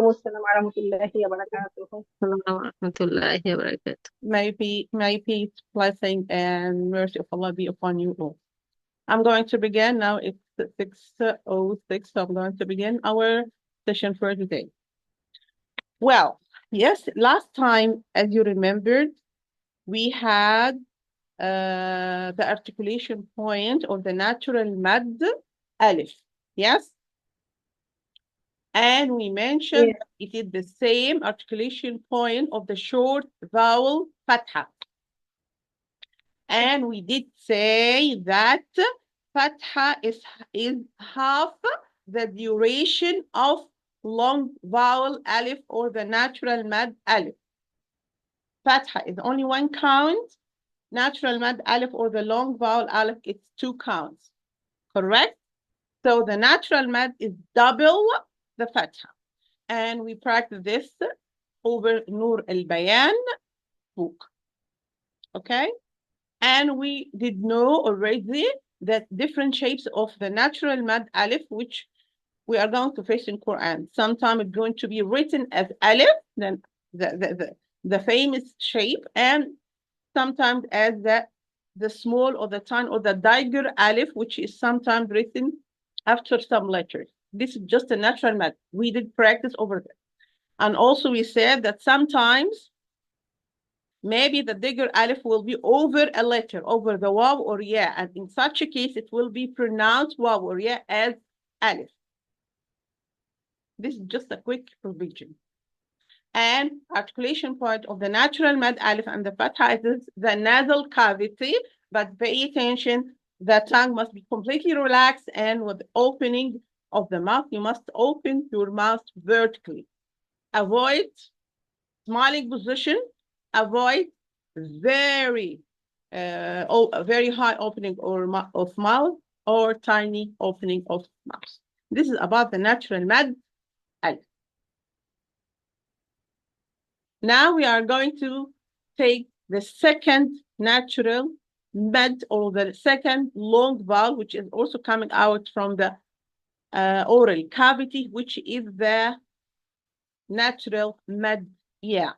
وعليكم السلام ورحمة الله وبركاته. السلام ورحمة الله وبركاته. May peace, blessing, and mercy of Allah be upon you all. I'm going to begin now. It's 6:06, so I'm going to begin our session for today. Well, yes, last time, as you remembered, we had the articulation point of the natural mad alif. Yes? And we mentioned Yes. that it is the same articulation point of the short vowel fatha. And we did say that fatha is half the duration of long vowel alif or the natural mad alif. Fatha is only one count. Natural mad alif or the long vowel alif, it's 2 counts. Correct? So the natural mad is double the fatha. And we practice this over Nour El Bayan book. Okay? And we did know already that different shapes of the natural mad alif, which we are going to face in Quran. Sometimes it's going to be written as alif, then the famous shape, and sometimes as the small or the tiny or the dagger alif, which is sometimes written after some letters. This is just a natural mad. We did practice over there. And also we said that sometimes maybe the digger alif will be over a letter, over the waw or ya, and in such a case, it will be pronounced waw or ya as alif. This is just a quick revision. And articulation point of the natural mad alif and the fatha is the nasal cavity, but pay attention, the tongue must be completely relaxed, and with the opening of the mouth, you must open your mouth vertically. Avoid smiling position, avoid very high opening of mouth or tiny opening of mouth. This is about the natural mad alif. Now we are going to take the second natural mad or the second long vowel, which is also coming out from the oral cavity, which is the natural mad ya.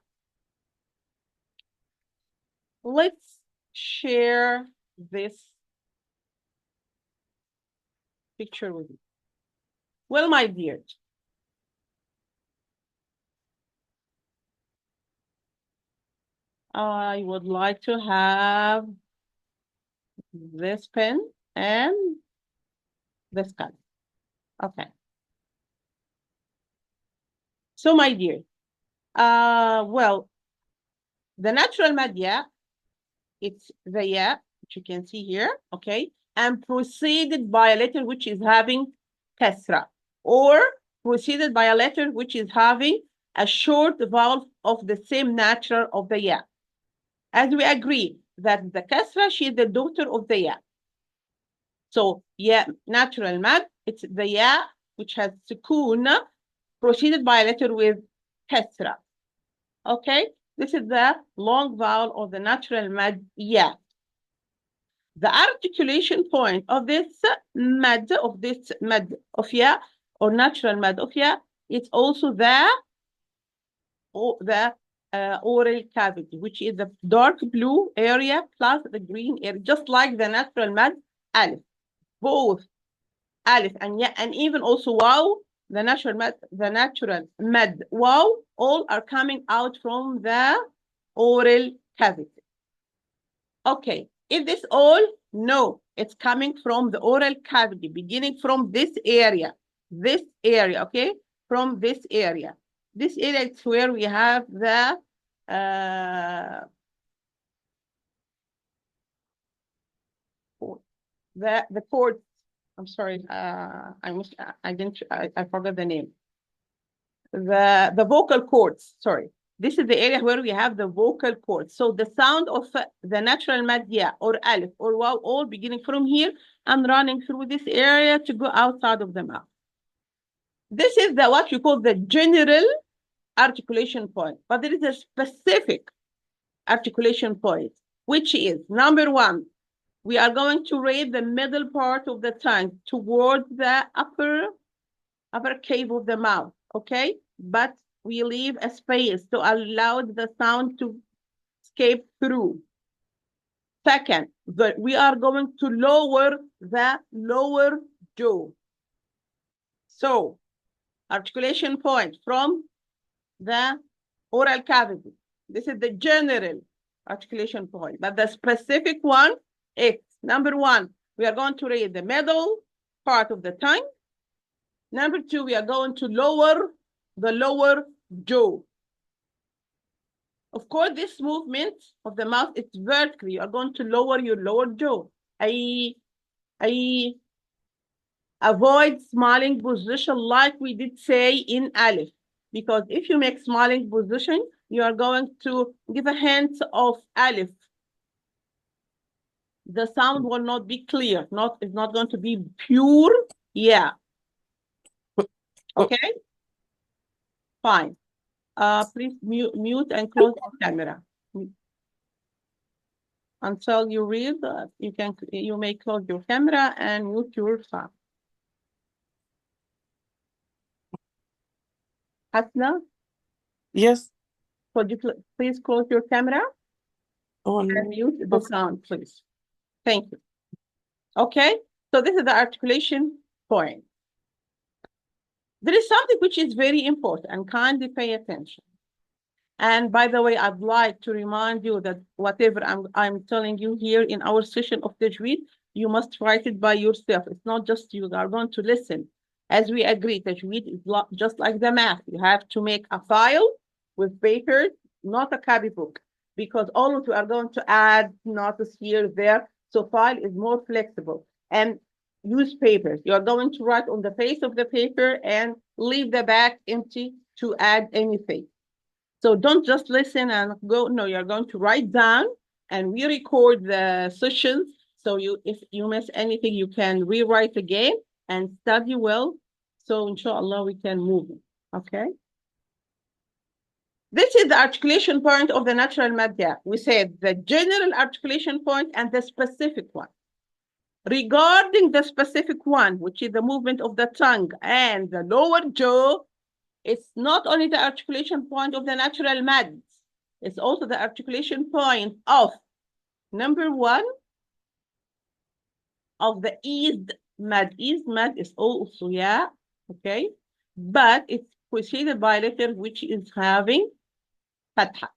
Let's share this picture with you. Well, my dear, I would like to have this pen and this pen. Okay. So, my dear, well, the natural mad ya, it's the ya, which you can see here, okay, and preceded by a letter which is having kasrah, or preceded by a letter which is having a short vowel of the same nature of the ya. As we agree that the kasrah, she is the daughter of the ya. So, ya, natural mad, it's the ya, which has sukoon, preceded by a letter with kasrah. Okay, this is the long vowel of the natural mad ya. The articulation point of this mad of ya or natural mad of ya, it's also the oral cavity, which is the dark blue area plus the green area, just like the natural mad alif. Both alif and ya, and even also waw, the natural mad waw, all are coming out from the oral cavity. Okay, is this all? No, it's coming from the oral cavity, beginning from this area, okay? From this area. This area is where we have the chords. I'm sorry, I forgot the name. The vocal cords, sorry. This is the area where we have the vocal cords. So the sound of the natural mad ya or alif or waw, all beginning from here and running through this area to go outside of the mouth. This is what you call the general articulation point, but there is a specific articulation point, which is number 1. We are going to raise the middle part of the tongue towards the upper cave of the mouth, okay? but we leave a space to allow the sound to escape through. Second, we are going to lower the lower jaw. So, articulation point from the oral cavity. This is the general articulation point, but the specific one is number one, we are going to raise the middle part of the tongue. Number two, we are going to lower the lower jaw. Of course, this movement of the mouth is vertical. You are going to lower your lower jaw. I avoid smiling position like we did say in Alif. Because if you make smiling position, you are going to give a hint of Alif. The sound will not be clear. It's not going to be pure. Yeah. Okay? Fine. Please mute and close the camera. Until you read, you may close your camera and mute your sound. Hasna? Yes. Could you please close your camera On. and mute the sound, please? Thank you. Okay, so this is the articulation point. There is something which is very important and kindly pay attention. And by the way, I'd like to remind you that whatever I'm telling you here in our session of Tajweed, you must write it by yourself. It's not just you are going to listen. As we agree, Tajweed is just like the math. You have to make a file with papers, not a copybook, because all of you are going to add notes here, there. So file is more flexible. And use papers. You are going to write on the face of the paper and leave the back empty to add anything. So don't just listen and go. No, you're going to write down, and we record the sessions. So if you miss anything, you can rewrite again and study well. So inshallah, we can move. Okay. This is the articulation point of the natural madya. We said the general articulation point and the specific one. Regarding the specific one, which is the movement of the tongue and the lower jaw, it's not only the articulation point of the natural mads, it's also the articulation point of number one of the eased mad. Eased mad is also, yeah, okay, but it's preceded by a letter which is having fatha.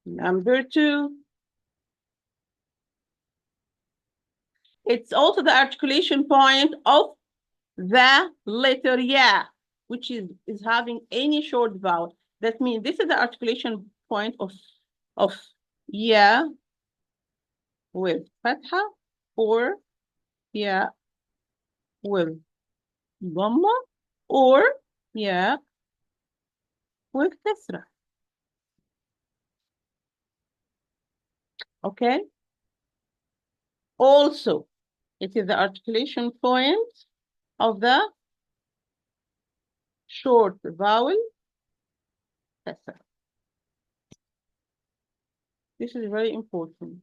Number two, it's also the articulation point of the letter ya, which is having any short vowel. That means this is the articulation point of ya with fatha or ya with dhamma or ya with kasrah. Okay. Also, it is the articulation point of the short vowel kasrah. This is very important.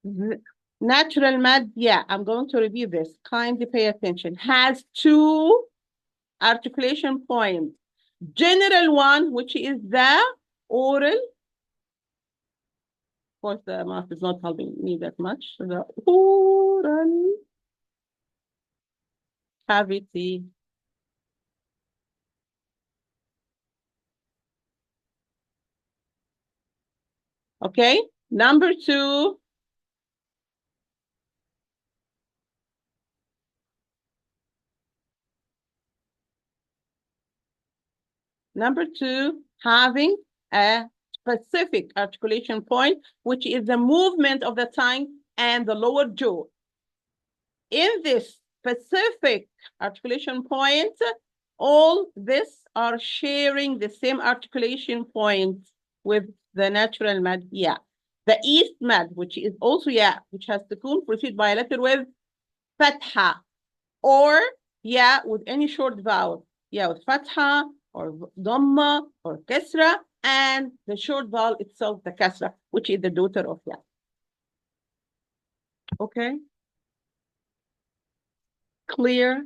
The natural mad, yeah, I'm going to review this. Kindly pay attention. Has two articulation points. General one, which is the oral. Of course, the math is not helping me that much. The oral cavity. Okay, number two. Number two, having a specific articulation point, which is the movement of the tongue and the lower jaw. In this specific articulation point, all this are sharing the same articulation point with the natural mad, yeah. The east mad, which is also, yeah, which has sukoon, preceded by a letter with fatha, or, yeah, with any short vowel. Yeah, with fatha, or dhamma, or kasra, and the short vowel itself, the kasra, which is the daughter of ya. Okay? Clear?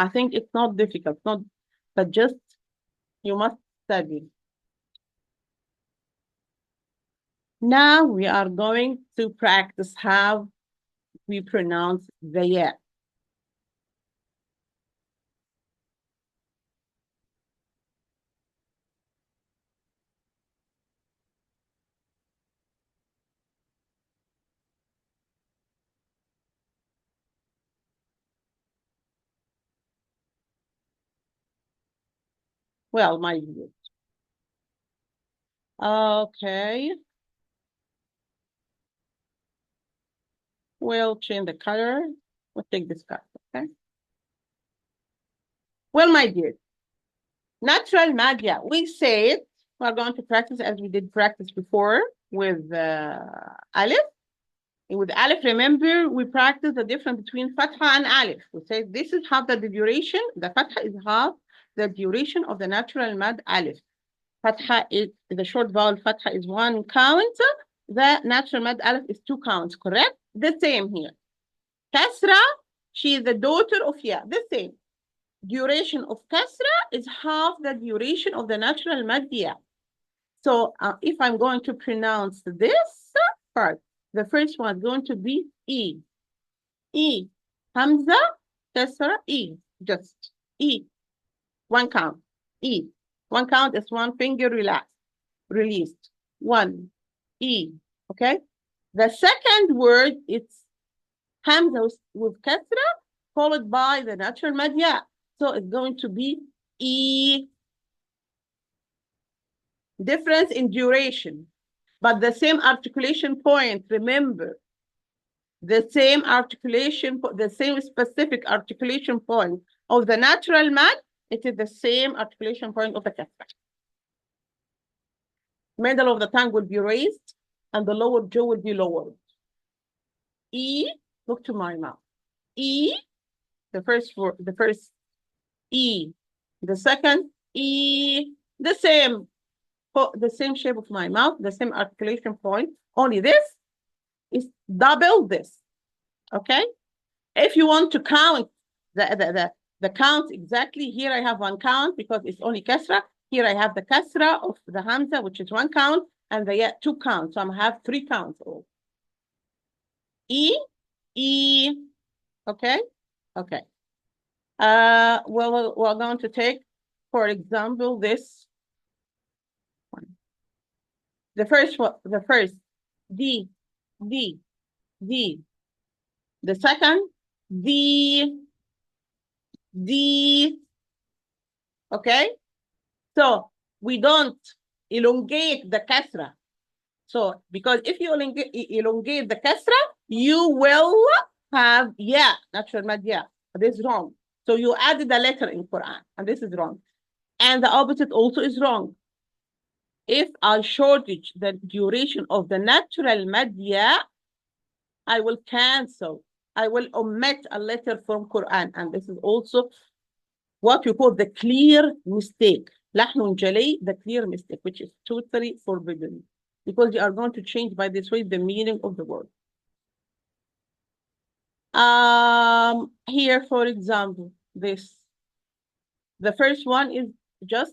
I think it's not difficult, not, but just you must study. Now we are going to practice how we pronounce the ya. Well, my dear. Okay. We'll change the color. We'll take this color, okay? Well, my dear, natural media, we said we're going to practice as we did practice before with Alif. And with Alif, remember, we practiced the difference between Fatha and Alif. We said this is half the duration. The Fatha is half the duration of the natural mad Alif. Fatha is the short vowel. Fatha is 1 count. The natural mad Alif is 2 counts, correct? The same here. Kasrah, she is the daughter of Ya, the same. Duration of Kasrah is half the duration of the natural mad Ya. So if I'm going to pronounce this part, the first one is going to be E. E. Hamza, Kasra, E. Just E. 1 count. E. 1 count is 1 finger released. 1. E. Okay? The second word, it's Hamza with Kasra, followed by the natural mad Ya. So it's going to be E. Difference in duration, but the same articulation point, remember. The same articulation, the same specific articulation point of the natural mad, it is the same articulation point of the Kasra. Middle of the tongue will be raised and the lower jaw will be lowered. E, look to my mouth. E, the first E. The second E, the same shape of my mouth, the same articulation point. Only this is double this. Okay? If you want to count the count exactly, here I have 1 count because it's only Kasra. Here I have the Kasra of the Hamza, which is 1 count, and the Ya 2 counts. So I have 3 counts all. E, E, okay? Okay. Well, we're going to take, for example, this one. The first D, D, D. The second, D, D. Okay? So we don't elongate the Kasra. So because if you elongate the Kasra, you will have Ya, natural mad Ya. This is wrong. So you added a letter in Quran, and this is wrong. And the opposite also is wrong. If I shortage the duration of the natural mad Ya, I will cancel. I will omit a letter from Quran, and this is also what we call the clear mistake. لحن جلي, the clear mistake, which is totally forbidden, because you are going to change by this way the meaning of the word. Here, for example, this. The first one is just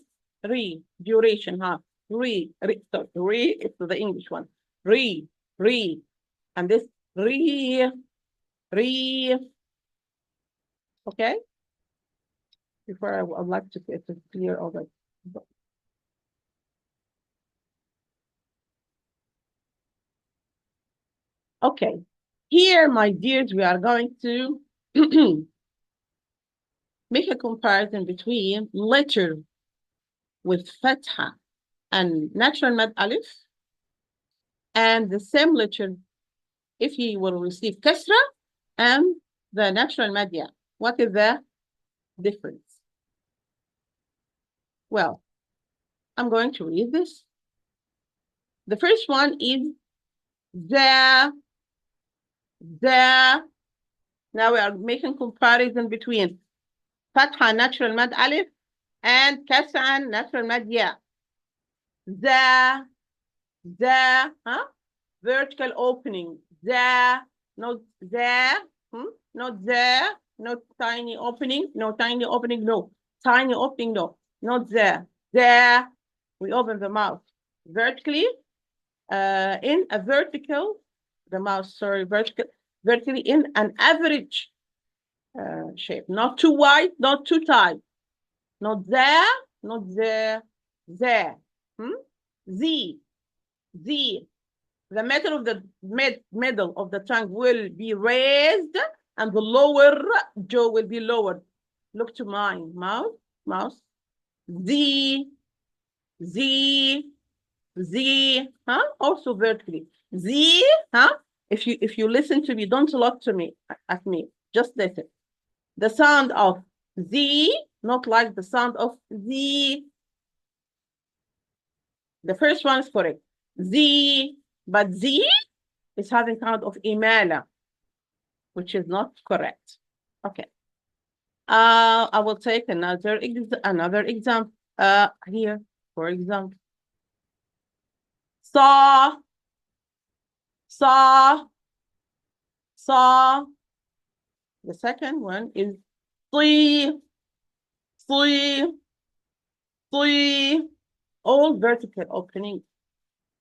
duration, half. Re is the English one. Re, and this re. Okay. Before I would like to get it clear all that. Okay. Here, my dears, we are going to make a comparison between letter with fatha and natural mad alif, and the same letter if he will receive kasra and the natural mad ya. What is the difference? Well, I'm going to read this. The first one is the. Now we are making comparison between fatha natural mad alif and kasra natural mad ya. The vertical opening. Not the, not tiny opening, no tiny opening, no. Tiny opening, no. Not there. There, we open the mouth vertically, in a vertical, the mouth, sorry, vertically in an average shape. Not too wide, not too tight. Not there, not there, there. Z, Z. The middle of the middle of the tongue will be raised and the lower jaw will be lowered. Look to mine. Mouth. Z, Z, Z, huh? Also vertically. Z, huh? If you listen to me, don't look to me at me. Just listen. The sound of Z, not like the sound of Z. The first one is correct. Z, but Z is having sound of imala, which is not correct. Okay. I will take another example. Here, for example. Saw. The second one is three. All vertical opening.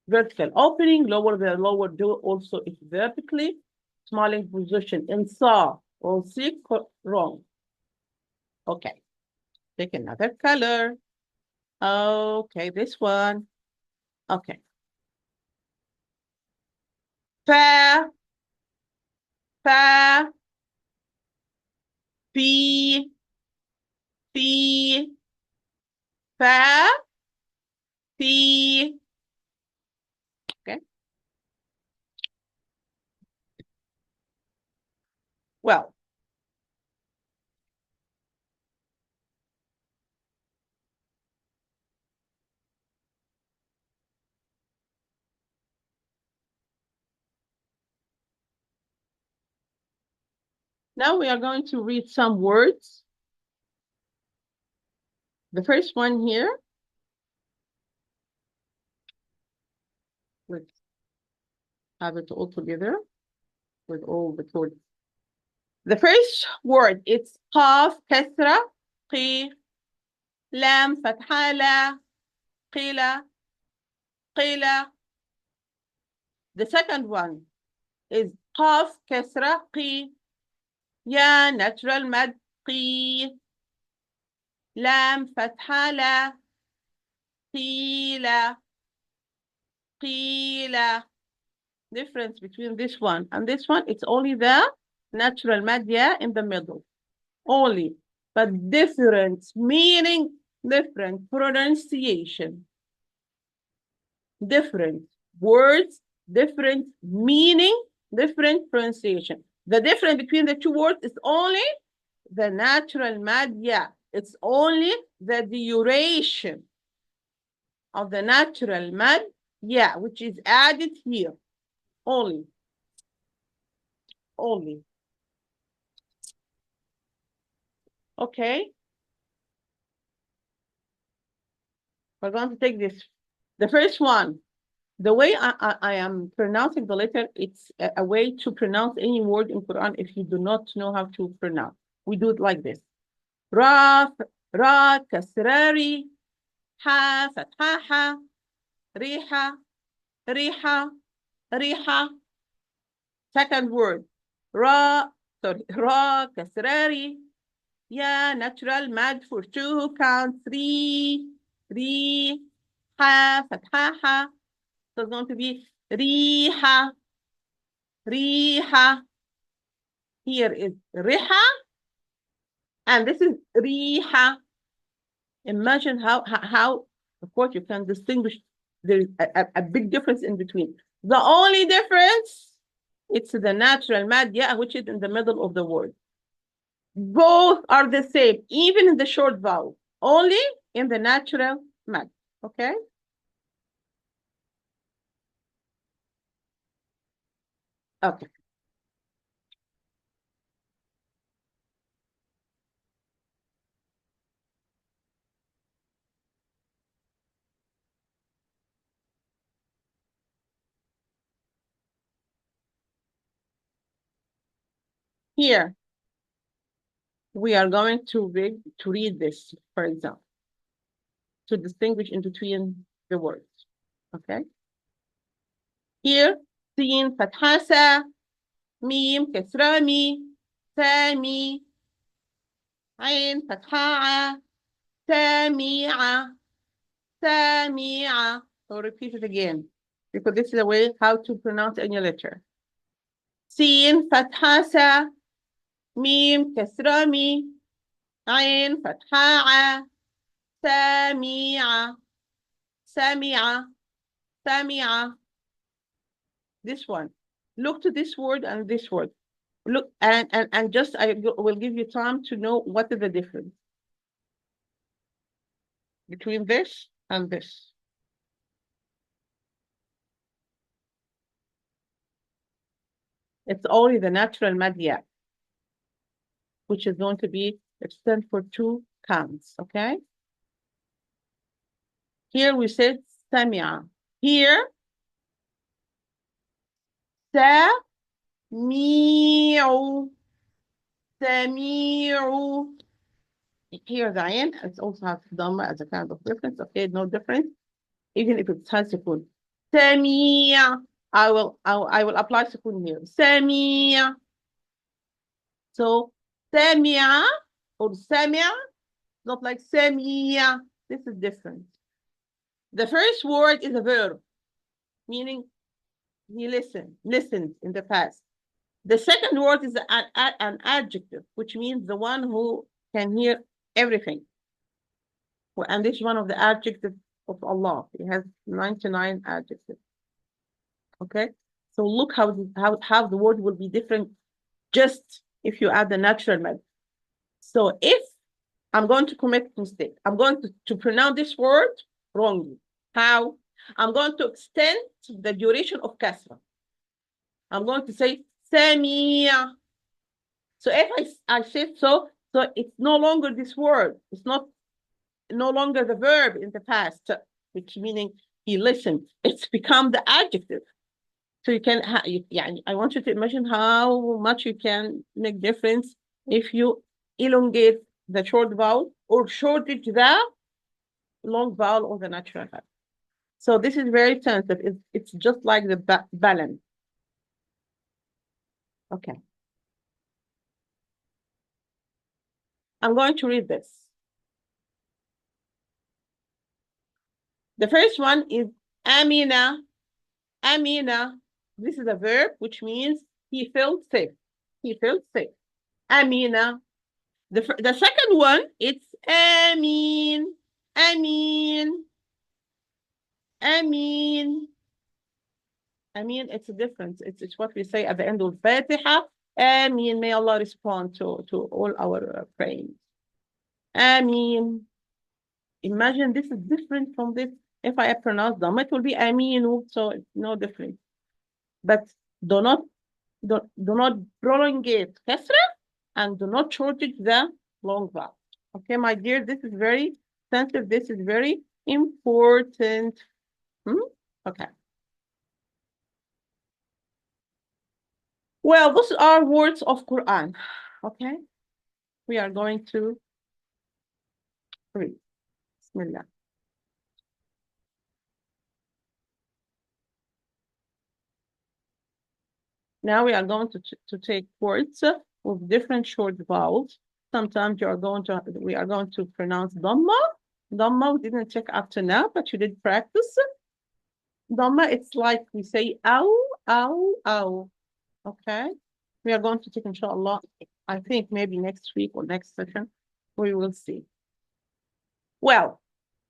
Vertical opening, lower the lower jaw also is vertically. Smiling position in saw or see wrong. Okay. Take another color. Okay, this one. Okay. Fa, fi, fa, fi. Okay. Well, now we are going to read some words. The first one here. Let's have it all together with all the words. The first word, it's قاف كسرة قي لام فتحة لا قيل قيل. The second one is قاف كسرة قي يا natural مد قي لام فتحة لا قيل قيل. Difference between this one and this one, it's only the natural mad in the middle. Only. But different meaning, different pronunciation. Different words, different meaning, different pronunciation. The difference between the two words is only the natural mad. It's only the duration of the natural mad, which is added here. Only. Okay. We're going to take this. The first one, the way I am pronouncing the letter, it's a way to pronounce any word in Quran if you do not know how to pronounce. We do it like this. Ra, kasrari, ha, fathaha, riha, riha. Second word, ra, kasrari, natural mad for 2, count 3, ha, fathaha. So it's going to be riha. Here is riha, and this is riha. Imagine how, of course, you can distinguish. There's a big difference in between. The only difference, it's the natural mad, which is in the middle of the word. Both are the same, even in the short vowel, only in the natural mad. Okay? Okay. Here, we are going to read this, for example, to distinguish in between the words. Okay? Here, sin, fatha sa, mim, kasra mi, sami, ain, fatha a, sami'a, sami'a. I'll repeat it again, because this is a way how to pronounce any letter. Sin, fatha sa, mim, kasra mi, ain, fatha a, sami'a, sami'a, sami'a. This one. Look to this word and this word. Look, and just I will give you time to know what is the difference between this and this. It's only the natural madya, which is going to be extend for 2 counts, okay? Here we said samia. Here, sami'u, sami'u. Here the ayin, it also has dhamma as a kind of difference, okay? No difference, even if it has sukun. Sami'a. I will apply sukun here. Sami'a. So sami'a or sami'a, not like sami'a. This is different. The first word is a verb, meaning he listened in the past. The second word is an adjective, which means the one who can hear everything. And this is one of the adjectives of Allah. It has 99 adjectives. Okay, so look how the word will be different just if you add the natural method. So if I'm going to commit a mistake, I'm going to pronounce this word wrongly. How? I'm going to extend the duration of kasrah. I'm going to say samia. So if I say so it's no longer this word. It's no longer the verb in the past, which meaning he listened. It's become the adjective. So you can, I want you to imagine how much you can make difference if you elongate the short vowel or shortage the long vowel or the natural vowel. So this is very sensitive. It's just like the balance. Okay. I'm going to read this. The first one is Amina. Amina. This is a verb, which means he felt sick. He felt sick. Amina. The second one, it's Amin. Amin. Amin. Amin, it's a difference. It's what we say at the end of Fatiha. Amin. May Allah respond to all our praying. Amin. Imagine this is different from this. If I pronounce them, it will be Amin, so it's no different. But do not prolongate kasrah and do not shortage the long vowel. Okay, my dear, this is very sensitive. This is very important. Okay. Well, those are words of Quran. Okay. We are going to read. Bismillah. Now we are going to take words with different short vowels. Sometimes we are going to pronounce Dhamma. Dhamma we didn't check up to now, but you did practice. Dhamma, it's like we say ow, ow, ow. Okay. We are going to take, inshallah, I think maybe next week or next session, we will see. Well,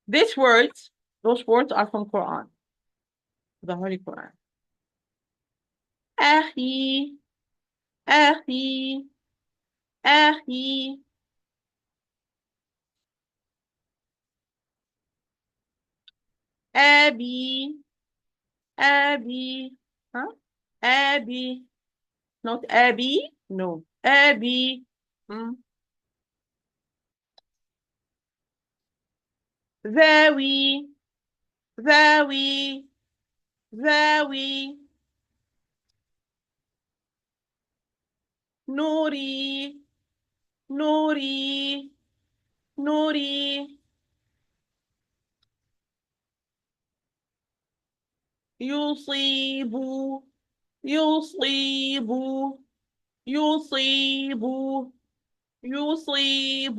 those words are from Quran, the Holy Quran. Ahi, ahi, ahi. Abi, Abi, huh? Abi, not Abi, no, Abi. Zawi, Zawi, Zawi. Nuri, نوري نوري يصيب يصيب يصيب يصيب.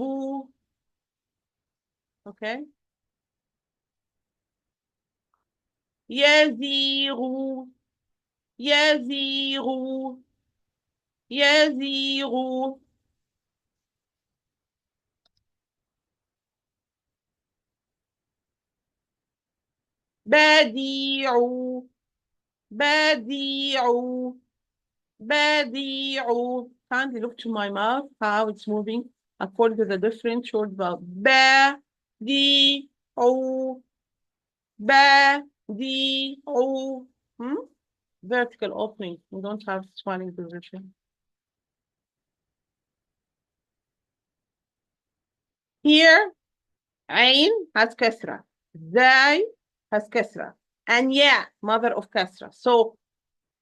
Okay. يزيغ يزيغ يزيغ. بديع بديع بديع. Kindly look to my mouth, how it's moving according to the different short vowels. بديع بديع. Vertical opening. We don't have swelling position. Here, عين has kasra. Zai has kasra. And yeah, mother of kasra. So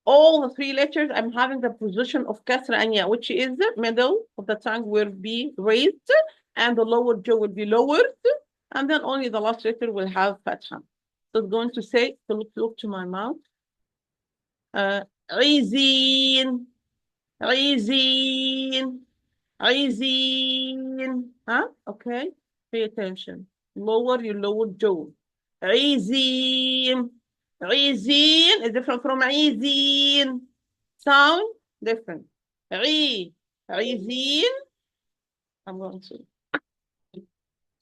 all the three letters, I'm having the position of kasra and ya, which is the middle of the tongue will be raised and the lower jaw will be lowered. And then only the last letter will have fatha. So it's going to say, so look to my mouth. عزين عزين عزين. Huh? Okay. Pay attention. Lower your lower jaw. عزين عزين is different from عزين. Sound different. عزين. I'm going to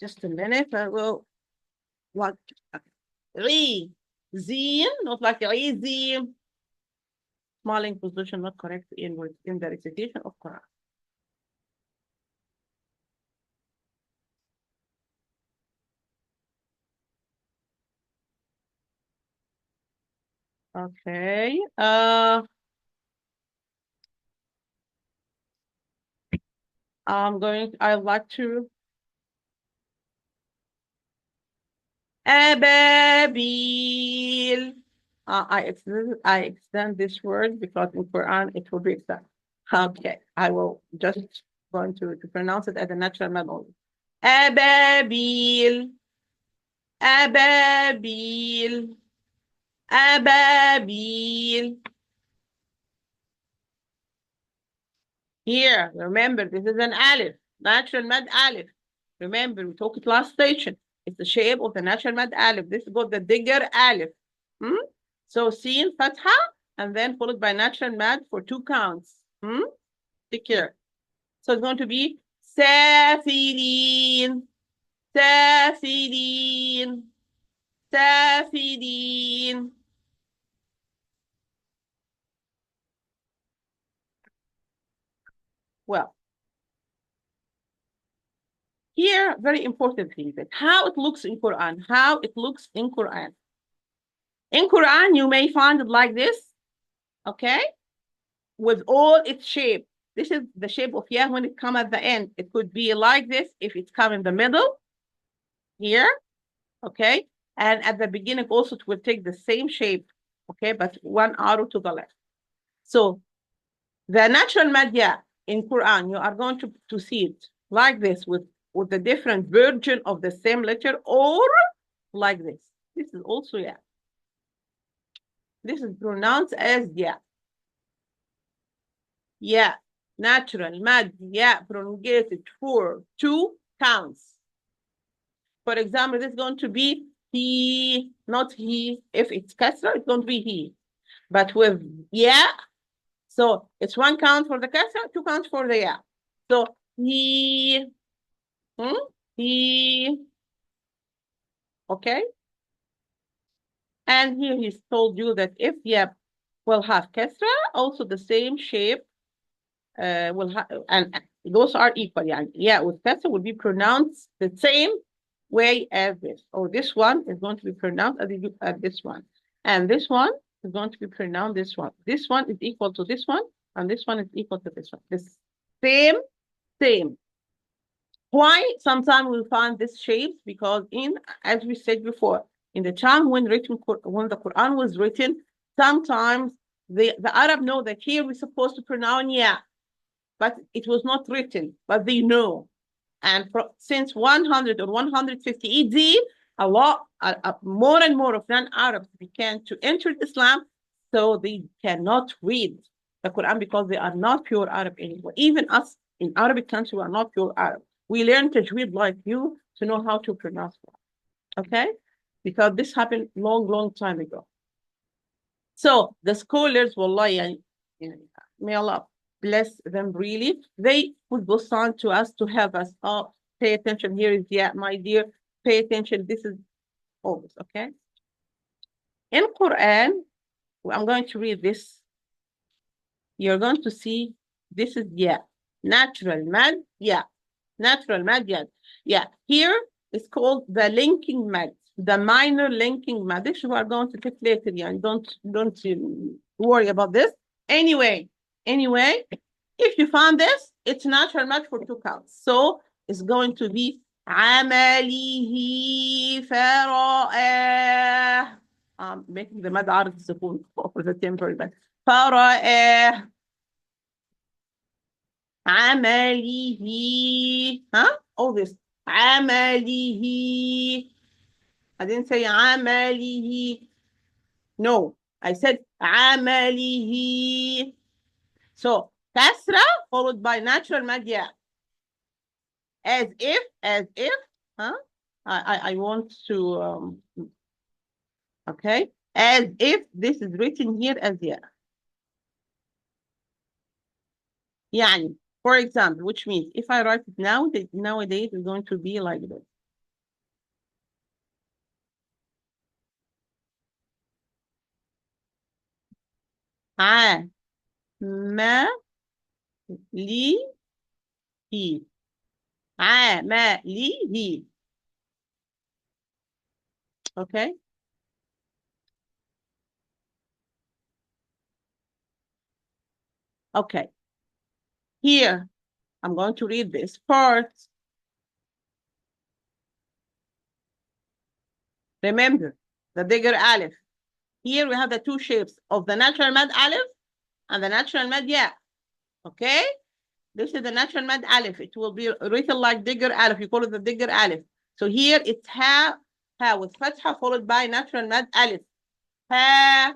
just a minute. I will like عزين, not like عزين. Smalling position not correct in the recitation of Quran. Okay. I'd like to أبابيل. I extend this word because in Quran it will be extended. Okay, I will just going to pronounce it as a natural mode. أبابيل أبابيل أبابيل. Here, remember, this is an alif, natural mad alif. Remember, we talked last station. It's the shape of the natural mad alif. This is called the digger alif. So sin, fatha, and then followed by natural mad for 2 counts. Take care. So it's going to be سافلين سافلين سافلين. Well, here, very important thing that how it looks in Quran, how it looks in Quran. In Quran, you may find it like this, okay? With all its shape. This is the shape of yeah when it comes at the end. It could be like this if it's come in the middle, here, okay? And at the beginning also it will take the same shape, okay? But one arrow to the left. So the natural madya in Quran, you are going to see it like this with the different version of the same letter or like this. This is also yeah. This is pronounced as yeah. Yeah, natural mad yeah prolongated for 2 counts. For example, this is going to be he, not he. If it's kasra, it's going to be he. But with yeah, so it's 1 count for the kasra, 2 counts for the yeah. So he, he, okay. And here he's told you that if yeah will have kasra, also the same shape will have, and those are equal. Yeah, with kasra will be pronounced the same way as this. Or this one is going to be pronounced as this one. And this one is going to be pronounced this one. This one is equal to this one, and this one is equal to this one. This same. Why? Sometimes we'll find this shapes because as we said before, in the time when the Quran was written, sometimes the Arab know that here we're supposed to pronounce yeah. but it was not written, but they know. And since 100 or 150 AD, a lot, more and more of non-Arabs began to enter Islam, so they cannot read the Quran because they are not pure Arab anymore. Even us in Arabic country, we are not pure Arab. We learn Tajweed like you to know how to pronounce it, okay? Because this happened long time ago. So the scholars, wallahi, may Allah bless them really. They would go on to us to help us. Oh, pay attention. Here is, yeah, my dear, pay attention. This is always, okay? In Quran, I'm going to read this. You're going to see this is, yeah, natural mad, yeah, natural mad, yeah. Yeah, here it's called the linking mad, the minor linking mad. This we are going to take later, yeah, don't worry about this. Anyway, if you found this, it's natural mad for 2 counts. So it's going to be عمله فرائه. Making the mad عارض السكون for the temporary bad. فرائه عمله, huh? All this. عمله. I didn't say عمله. No, I said عمله. So, kasra followed by natural mad, yeah. As if, huh? I want to, okay. As if this is written here as yeah. يعني, for example, which means if I write it now, nowadays it's going to be like this. عمله. عمله. Okay. Okay. Here, I'm going to read this part. Remember, the bigger aleph. Here we have the 2 shapes of the natural mad aleph and the natural mad ya. Okay? This is the natural mad aleph. It will be written like bigger aleph. You call it the bigger aleph. So here it's ha with fatha followed by natural mad aleph. Ha.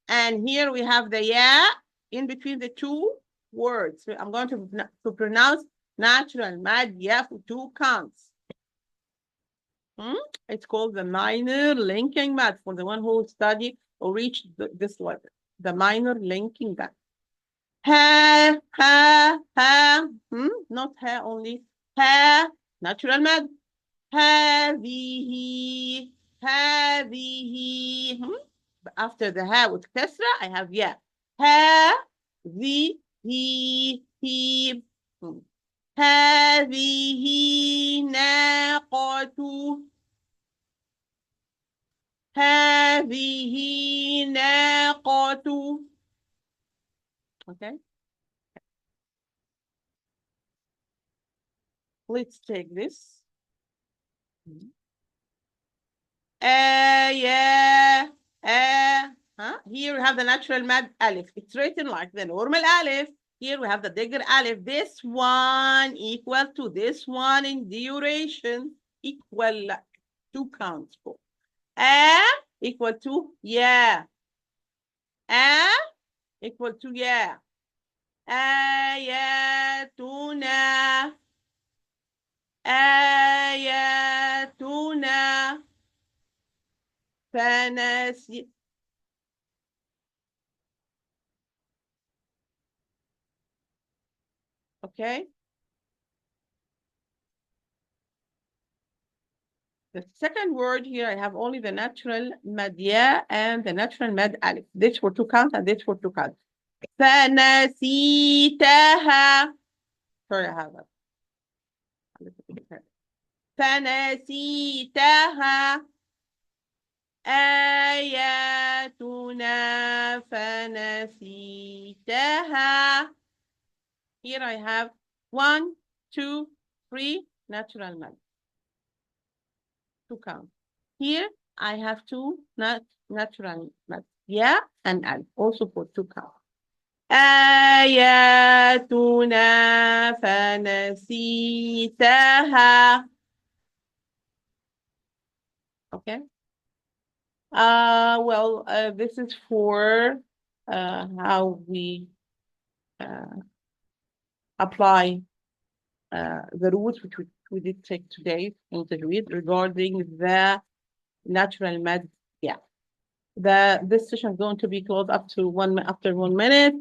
And here we have the ya in between the 2 words. So I'm going to pronounce natural mad ya for 2 counts. It's called the minor linking mad for the one who study or reach this level. The minor linking mad. Ha, not ha only. Ha, natural mad. هذه. After the ha with kasra, I have ya. هذه. هذه ناقة. هذه ناقة. Okay. Let's take this. Yeah. Here we have the natural mad alif. It's written like the normal alif. Here we have the bigger alif. This one equal to this one in duration. Equal 2 counts. Equal to yeah. Equal to yeah. آياتنا. آياتنا. فنسي. Okay. The second word here, I have only the natural mad ya and the natural mad alif. This for 2 counts and this for 2 counts. فنسيتها. Sorry, I have that. فنسيتها. آياتنا فنسيتها. Here I have 1, 2, 3 natural mad. 2 counts. Here I have 2 natural mad. Yeah and al also for 2 counts. آياتنا فنسيتها. Okay. Well, this is for how we apply the rules which we did take today in Tajweed regarding the natural mad. Yeah. This session is going to be closed up to after 1 minute.